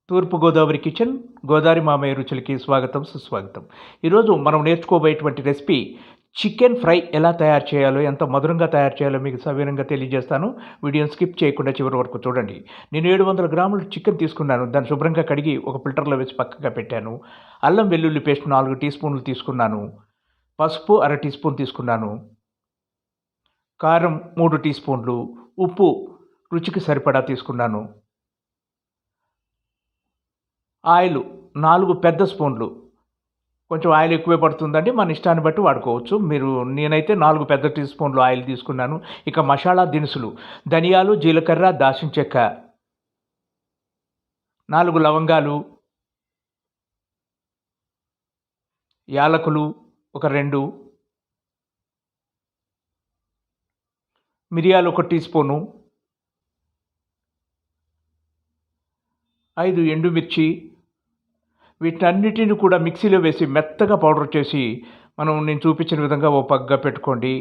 తూర్పు గోదావరి కిచెన్ గోదావరి మామయ్య రుచులకి స్వాగతం సుస్వాగతం. ఈరోజు మనం నేర్చుకోబోయేటువంటి రెసిపీ చికెన్ ఫ్రై ఎలా తయారు చేయాలో, ఎంత మధురంగా తయారు చేయాలో మీకు సవివరంగా తెలియజేస్తాను. వీడియోని స్కిప్ చేయకుండా చివరి వరకు చూడండి. నేను 700 గ్రాములు చికెన్ తీసుకున్నాను. దాన్ని శుభ్రంగా కడిగి ఒక ఫిల్టర్లో వేసి పక్కగా పెట్టాను. అల్లం వెల్లుల్లి పేస్ట్ 4 టీ స్పూన్లు తీసుకున్నాను. పసుపు అర టీ స్పూన్ తీసుకున్నాను. కారం 3 టీ స్పూన్లు. ఉప్పు రుచికి సరిపడా తీసుకున్నాను. ఆయిల్ 4 పెద్ద స్పూన్లు. కొంచెం ఆయిల్ ఎక్కువే పడుతుందండి. మన ఇష్టాన్ని బట్టి వాడుకోవచ్చు. నేనైతే 4 పెద్ద టీ స్పూన్లు ఆయిల్ తీసుకున్నాను. ఇక మసాలా దినుసులు ధనియాలు, జీలకర్ర, దాల్చిన చెక్క, 4 లవంగాలు, యాలకులు ఒక 2, మిరియాలు 1 టీ స్పూను, 5 ఎండుమిర్చి. వీటన్నిటిని కూడా మిక్సీలో వేసి మెత్తగా పౌడర్ చేసి నేను చూపించిన విధంగా ఓ పక్కగా పెట్టుకోండి.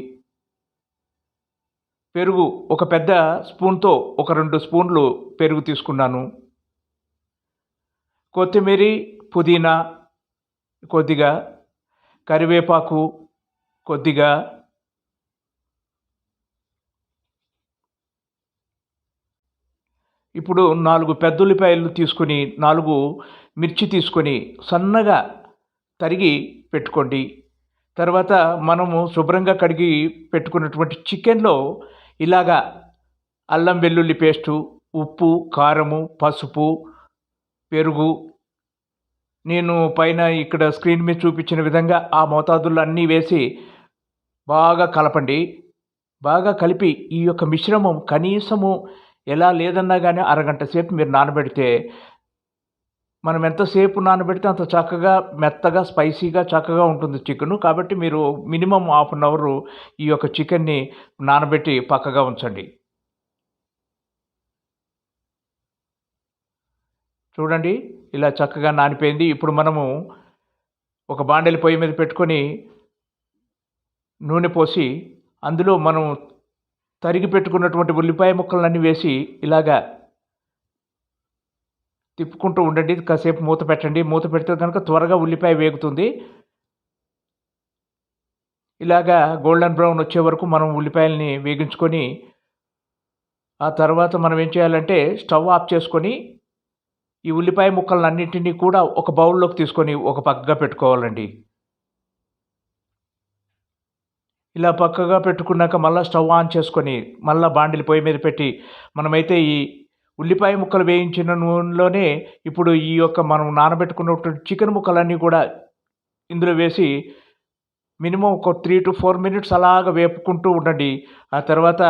పెరుగు ఒక పెద్ద స్పూన్‌తో ఒక 2 స్పూన్లు పెరుగు తీసుకున్నాను. కొత్తిమీర, పుదీనా కొద్దిగా, కరివేపాకు కొద్దిగా, ఇప్పుడు 4 పెద్దుల్లిపాయలు తీసుకొని, 4 మిర్చి తీసుకొని సన్నగా తరిగి పెట్టుకోండి. తర్వాత మనము శుభ్రంగా కడిగి పెట్టుకున్నటువంటి చికెన్‌లో ఇలాగా అల్లం వెల్లుల్లి పేస్టు, ఉప్పు, కారము, పసుపు, పెరుగు, నేను పైన ఇక్కడ స్క్రీన్ మీద చూపించిన విధంగా ఆ మోతాదుల్లో అన్నీ వేసి బాగా కలపండి. బాగా కలిపి ఈ యొక్క మిశ్రమం కనీసము ఎలా లేదన్నా గానీ అరగంట సేపు మీరు నానబెడితే, మనం ఎంతసేపు నానబెడితే అంత చక్కగా మెత్తగా స్పైసీగా చక్కగా ఉంటుంది చికెను. కాబట్టి మీరు మినిమమ్ హాఫ్ అన్ అవరు ఈ యొక్క చికెన్‌ని నానబెట్టి పక్కగా ఉంచండి. చూడండి, ఇలా చక్కగా నానిపోయింది. ఇప్పుడు మనము ఒక బాండెల పొయ్యి మీద పెట్టుకొని నూనె పోసి, అందులో మనం తరిగి పెట్టుకున్నటువంటి ఉల్లిపాయ ముక్కలన్నీ వేసి ఇలాగా తిప్పుకుంటూ ఉండండి. కాసేపు మూత పెట్టండి. మూత పెడితే గనుక త్వరగా ఉల్లిపాయ వేగుతుంది. ఇలాగా గోల్డెన్ బ్రౌన్ వచ్చే వరకు మనం ఉల్లిపాయల్ని వేగించుకొని, ఆ తర్వాత మనం ఏం చేయాలంటే స్టవ్ ఆఫ్ చేసుకొని, ఈ ఉల్లిపాయ ముక్కలన్నిటిని కూడా ఒక బౌల్‌లోకి తీసుకొని ఒక పక్కగా పెట్టుకోవాలండి. ఇలా పక్కగా పెట్టుకున్నాక మళ్ళా స్టవ్ ఆన్ చేసుకొని, మళ్ళా బాండిల్ పొయ్యి మీద పెట్టి, మనమైతే ఈ ఉల్లిపాయ ముక్కలు వేయించిన నూనెలోనే ఇప్పుడు ఈ యొక్క మనం నానబెట్టుకున్నటువంటి చికెన్ ముక్కలన్నీ కూడా ఇందులో వేసి మినిమమ్ ఒక 3-4 మినిట్స్ అలాగా వేపుకుంటూ ఉండండి. ఆ తర్వాత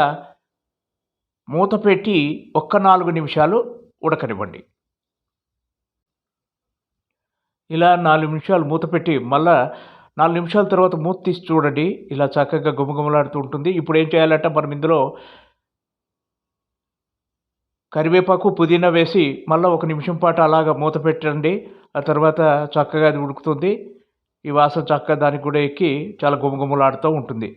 మూత పెట్టి ఒక్క 4 నిమిషాలు ఉడకనివ్వండి. ఇలా 4 నిమిషాలు మూత పెట్టి మళ్ళా 4 నిమిషాల తర్వాత మూత తీసి చూడండి. ఇలా చక్కగా గుమగుమలాడుతూ ఉంటుంది. ఇప్పుడేం చేయాలంటే మనం ఇందులో కరివేపాకు, పుదీనా వేసి మళ్ళా ఒక నిమిషం పాటు అలాగా మూత పెట్టండి. ఆ తర్వాత చక్కగా అది ఉడుకుతుంది. ఈ వాసన చక్కగా దానికి కూడా ఎక్కి చాలా గుమగుమలాడుతూ ఉంటుంది.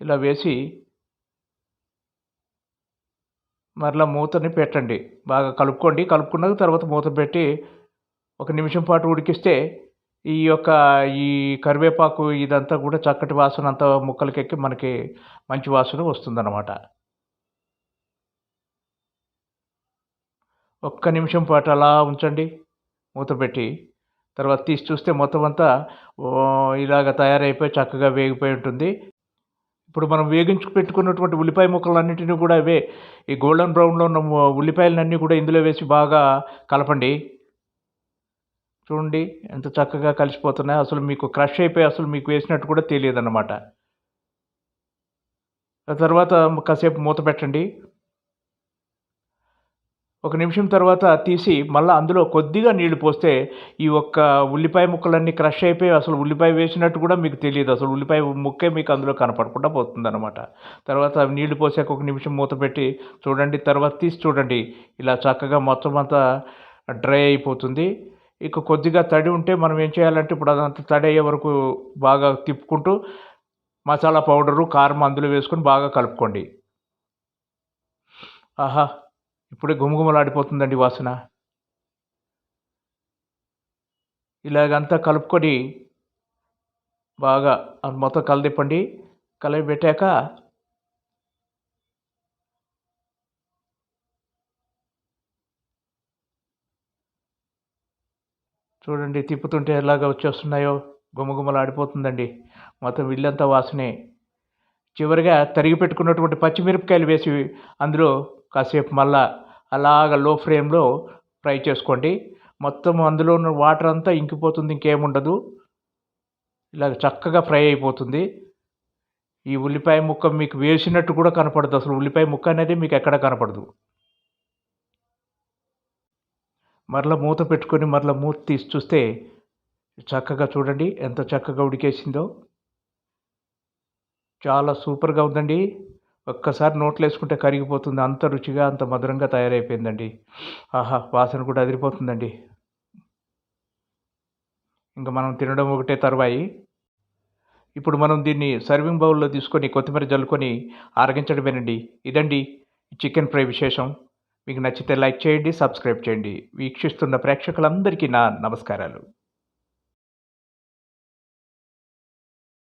ఇలా వేసి మరలా మూతని పెట్టండి. బాగా కలుపుకోండి. కలుపుకున్న తర్వాత మూత పెట్టి ఒక నిమిషం పాటు ఉడికిస్తే ఈ యొక్క ఈ కరివేపాకు ఇదంతా కూడా చక్కటి వాసన అంతా ముక్కలకెక్కి మనకి మంచి వాసన వస్తుందన్నమాట. ఒక్క నిమిషం పాటు అలా ఉంచండి మూత పెట్టి. తర్వాత తీసి చూస్తే మొత్తం అంతా ఇలాగ తయారైపోయి చక్కగా వేగిపోయి ఉంటుంది. ఇప్పుడు మనం వేగించి పెట్టుకున్నటువంటి ఉల్లిపాయ ముక్కలన్నిటిని కూడా ఈ గోల్డెన్ బ్రౌన్‌లో ఉన్న ఉల్లిపాయలన్నీ కూడా ఇందులో వేసి బాగా కలపండి. చూడండి ఎంత చక్కగా కలిసిపోతున్నాయో. అసలు మీకు క్రష్ అయిపోయి అసలు మీకు వేసినట్టు కూడా తెలియదన్నమాట. ఆ తర్వాత కాసేపు మూత పెట్టండి. ఒక నిమిషం తర్వాత తీసి మళ్ళా అందులో కొద్దిగా నీళ్లు పోస్తే ఈ ఒక్క ఉల్లిపాయ ముక్కలన్నీ క్రష్ అయిపోయి అసలు ఉల్లిపాయ వేసినట్టు కూడా మీకు తెలీదు. అసలు ఉల్లిపాయ ముక్కే మీకు అందులో కనపడకుండా పోతుందన్నమాట. తర్వాత నీళ్లు పోసాక ఒక నిమిషం మూత పెట్టి చూడండి. తర్వాత తీసి చూడండి. ఇలా చక్కగా మొత్తం అంతా డ్రై అయిపోతుంది. ఇక కొద్దిగా తడి ఉంటే మనం ఏం చేయాలంటే ఇప్పుడు అదంతా తడి అయ్యే వరకు బాగా తిప్పుకుంటూ మసాలా పౌడరు, కారం అందులో వేసుకొని బాగా కలుపుకోండి. ఆహా! ఇప్పుడే గుమగుమలాడిపోతుందండి వాసన. ఇలాగంతా కలుపుకొని బాగా అది మొత్తం కలదిప్పండి. కలయబెట్టాక చూడండి తిప్పుతుంటే ఎలాగా వచ్చేస్తున్నాయో గుమగుమలాడిపోతుందండి. మొత్తం ఇల్లంతా వాసనే. చివరిగా తరిగి పెట్టుకున్నటువంటి పచ్చిమిరపకాయలు వేసి అందులో కాసేపు మళ్ళా అలాగ లో ఫ్లేమ్‌లో ఫ్రై చేసుకోండి. మొత్తం అందులో ఉన్న వాటర్ అంతా ఇంకిపోతుంది. ఇంకేముండదు. ఇలాగ చక్కగా ఫ్రై అయిపోతుంది. ఈ ఉల్లిపాయ ముక్క మీకు వేసినట్టు కూడా కనపడదు. అసలు ఉల్లిపాయ ముక్క అనేది మీకు ఎక్కడ కనపడదు. మరలా మూత పెట్టుకొని మరలా మూత తీసి చూస్తే చక్కగా చూడండి ఎంత చక్కగా ఉడికేసిందో. చాలా సూపర్‌గా ఉందండి. ఒక్కసారి నోట్లో ఏసుకుంటే కరిగిపోతుంది. అంత రుచిగా, అంత మధురంగా తయారైపోయిందండి. ఆహా! వాసన కూడా అదిరిపోతుందండి. ఇంక మనం తినడం ఒకటే తరువాయి. ఇప్పుడు మనం దీన్ని సర్వింగ్ బౌల్‌లో తీసుకొని కొత్తిమీర జల్లుకొని ఆరగించడమేనండి. ఇదండి చికెన్ ఫ్రై విశేషం. మీకు నచ్చితే లైక్ చేయండి, సబ్స్క్రైబ్ చేయండి. వీక్షిస్తున్న ప్రేక్షకులందరికీ నా నమస్కారాలు.